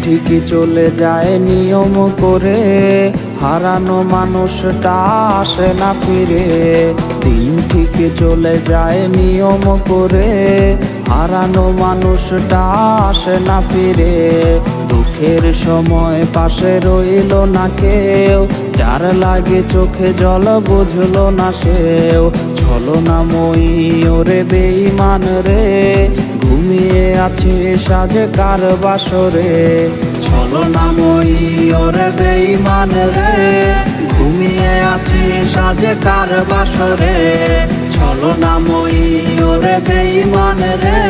ঠিকই চলে যায় নিয়ম করে, হারানো মানুষটা আসে না ফিরে। দিন ঠিকই চলে যায় নিয়ম করে, হারানো মানুষটা আসে না ফিরে। দুঃখের সময় পাশে রইল না কেউ, যার লাগে চোখে জল বুঝলো না সেও। ছলনাময়ী ওরে বেঈমান রে, ঘুমিয়ে আছে সাজে কার বাসরে। ছলনাময়ী ওরে বেঈমান রে, ঘুমিয়ে আছে সাজে কার বাসরে। ছলনাময়ী ওরে বেঈমান রে,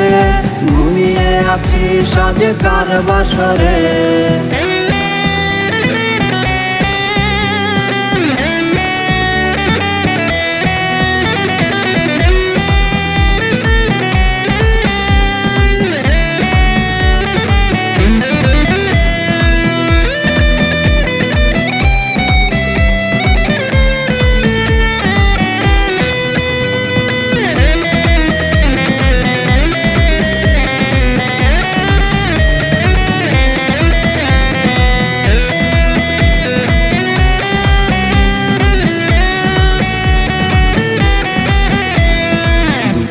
ঘুমিয়ে আছি সাজে কার বাসরে।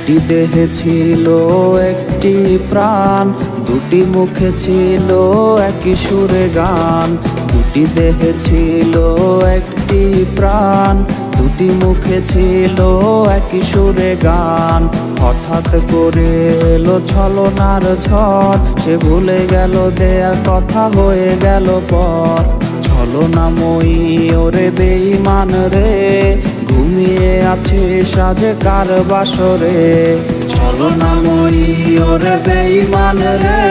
দুটি দেহে ছিল একটি প্রাণ, দুটি মুখে ছিল একই সুরে গান। দুটি দেহে ছিল একটি প্রাণ, দুটি মুখে ছিল একই সুরে গান। হঠাৎ করে এলো ছলনার ঝড়, সে ভুলে গেল দেয়া কথা হয়ে গেল পর। ছলনাময়ী ওরে বেঈমান রে, ঘুমিয়ে আছে সাজে কার বাসরে। ছলনাময়ী ওরে বেঈমান রে,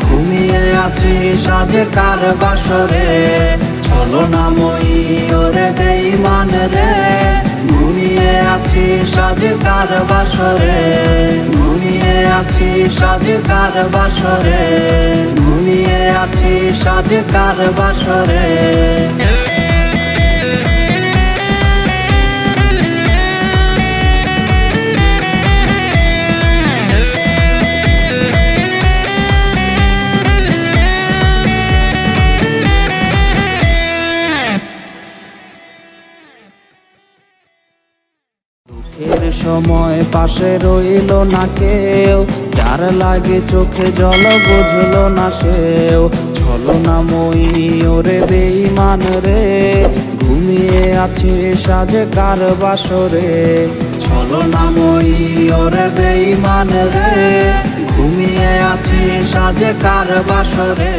ঘুমিয়ে আছে সাজে কার বাসরে। ছলনাময়ী ওরে বেঈমান রে, ঘুমিয়ে আছি সাজে কার বাসরে। ঘুমিয়ে আছি সাজে কার বাসরে। ঘুমিয়ে আছি সাজে কার বাসরে। দুঃখের সময় পাশে রইল না কেউ, যার লাগে চোখে জল বুঝলো না সেও। ছলনাময়ী ওরে বেঈমান রে, ঘুমিয়ে আছে সাজে কার বাসরে। ছলনাময়ী ওরে বেঈমান রে, ঘুমিয়ে আছে সাজে কার বাসরে।